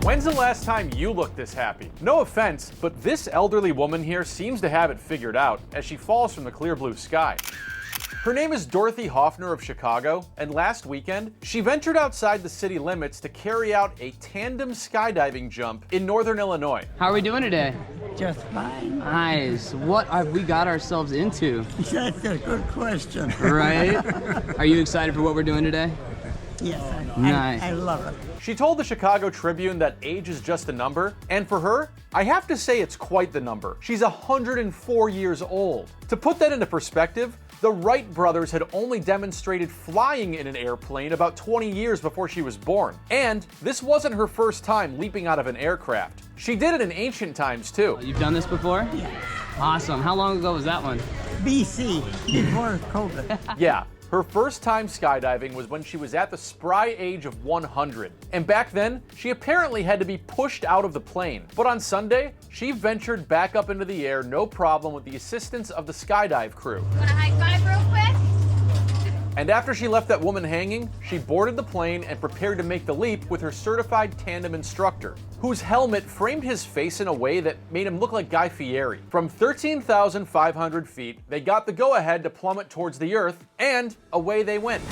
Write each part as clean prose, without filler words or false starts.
When's the last time you looked this happy? No offense, but this elderly woman here seems to have it figured out as she falls from the clear blue sky. Her name is Dorothy Hoffner of Chicago, and last weekend, she ventured outside the city limits to carry out a tandem skydiving jump in northern Illinois. How are we doing today? Just fine. Nice. What have we got ourselves into? That's a good question. Right? Are you excited for what we're doing today? Yes, Nice. I love it. She told the Chicago Tribune that age is just a number, and for her, I have to say it's quite the number. She's 104 years old. To put that into perspective, the Wright brothers had only demonstrated flying in an airplane about 20 years before she was born. And this wasn't her first time leaping out of an aircraft. She did it in ancient times too. You've done this before? Yes. Awesome. How long ago was that one? BC, before COVID. Yeah. Her first time skydiving was when she was at the spry age of 100. And back then, she apparently had to be pushed out of the plane. But on Sunday, she ventured back up into the air no problem with the assistance of the skydive crew. Want a high five real quick? And after she left that woman hanging, she boarded the plane and prepared to make the leap with her certified tandem instructor, whose helmet framed his face in a way that made him look like Guy Fieri. From 13,500 feet, they got the go-ahead to plummet towards the earth, and away they went.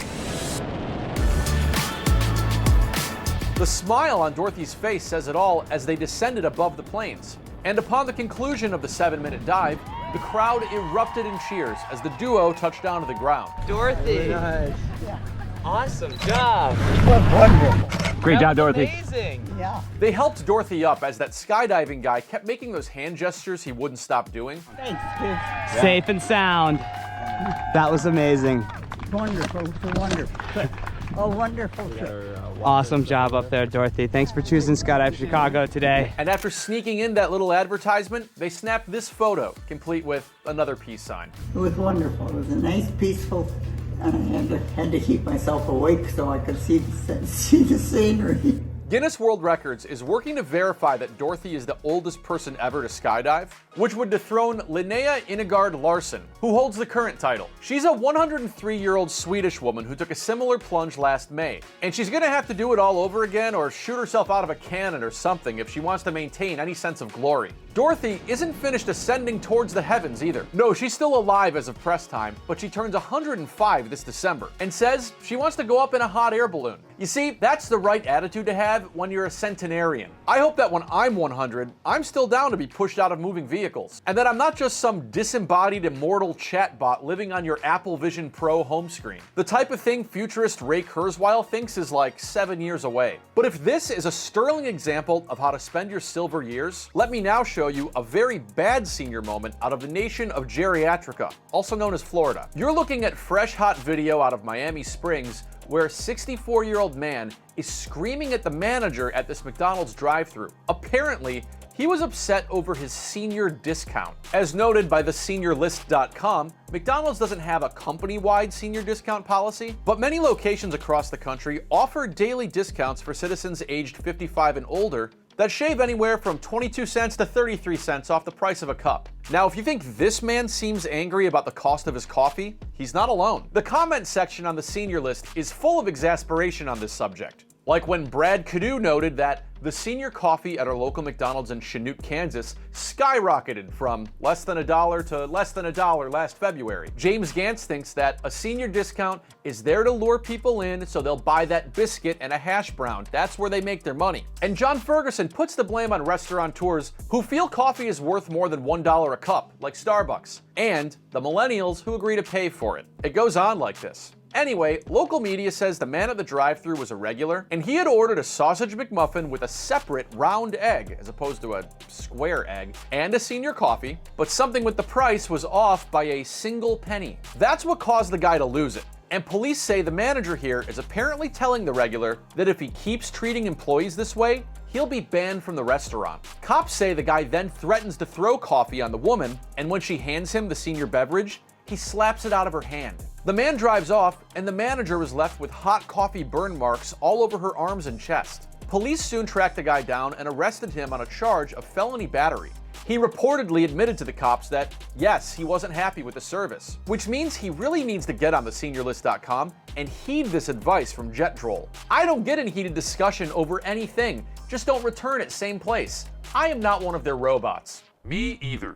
The smile on Dorothy's face says it all as they descended above the planes. And upon the conclusion of the 7-minute dive, the crowd erupted in cheers as the duo touched down to the ground. Dorothy, Nice. awesome job. Wonderful. Great job, Dorothy. Amazing. Yeah. They helped Dorothy up as that skydiving guy kept making those hand gestures he wouldn't stop doing. Thanks, kid. Safe and sound. That was amazing. Wonderful. Wonderful. A wonderful trip. Awesome job up there, Dorothy. Thanks for choosing Skydive Chicago today. And after sneaking in that little advertisement, they snapped this photo, complete with another peace sign. It was wonderful. It was a nice, peaceful, and I had to keep myself awake so I could see the scenery. Guinness World Records is working to verify that Dorothy is the oldest person ever to skydive, which would dethrone Linnea Ingegaard Larsson, who holds the current title. She's a 103-year-old Swedish woman who took a similar plunge last May, and she's gonna have to do it all over again or shoot herself out of a cannon or something if she wants to maintain any sense of glory. Dorothy isn't finished ascending towards the heavens either. No, she's still alive as of press time, but she turns 105 this December and says she wants to go up in a hot air balloon. You see, that's the right attitude to have when you're a centenarian. I hope that when I'm 100, I'm still down to be pushed out of moving vehicles, and that I'm not just some disembodied immortal chatbot living on your Apple Vision Pro home screen. The type of thing futurist Ray Kurzweil thinks is like 7 years away. But if this is a sterling example of how to spend your silver years, let me now show you a very bad senior moment out of the nation of Geriatrica, also known as Florida. You're looking at fresh hot video out of Miami Springs where a 64-year-old man is screaming at the manager at this McDonald's drive-thru. Apparently, he was upset over his senior discount. As noted by theseniorlist.com, McDonald's doesn't have a company-wide senior discount policy, but many locations across the country offer daily discounts for citizens aged 55 and older that shave anywhere from 22 cents to 33 cents off the price of a cup. Now, if you think this man seems angry about the cost of his coffee, he's not alone. The comment section on the senior list is full of exasperation on this subject. Like when Brad Cadu noted that the senior coffee at our local McDonald's in Chanute, Kansas skyrocketed from less than $1 to less than $1 last February. James Gantz thinks that a senior discount is there to lure people in so they'll buy that biscuit and a hash brown. That's where they make their money. And John Ferguson puts the blame on restaurateurs who feel coffee is worth more than $1 a cup, like Starbucks, and the millennials who agree to pay for it. It goes on like this. Anyway, local media says the man at the drive-thru was a regular, and he had ordered a sausage McMuffin with a separate round egg, as opposed to a square egg, and a senior coffee, but something with the price was off by a single penny. That's what caused the guy to lose it. And police say the manager here is apparently telling the regular that if he keeps treating employees this way, he'll be banned from the restaurant. Cops say the guy then threatens to throw coffee on the woman, and when she hands him the senior beverage, he slaps it out of her hand. The man drives off, and the manager was left with hot coffee burn marks all over her arms and chest. Police soon tracked the guy down and arrested him on a charge of felony battery. He reportedly admitted to the cops that, yes, he wasn't happy with the service, which means he really needs to get on the seniorlist.com and heed this advice from JetDroll. I don't get in heated discussion over anything, just don't return it same place. I am not one of their robots. Me either.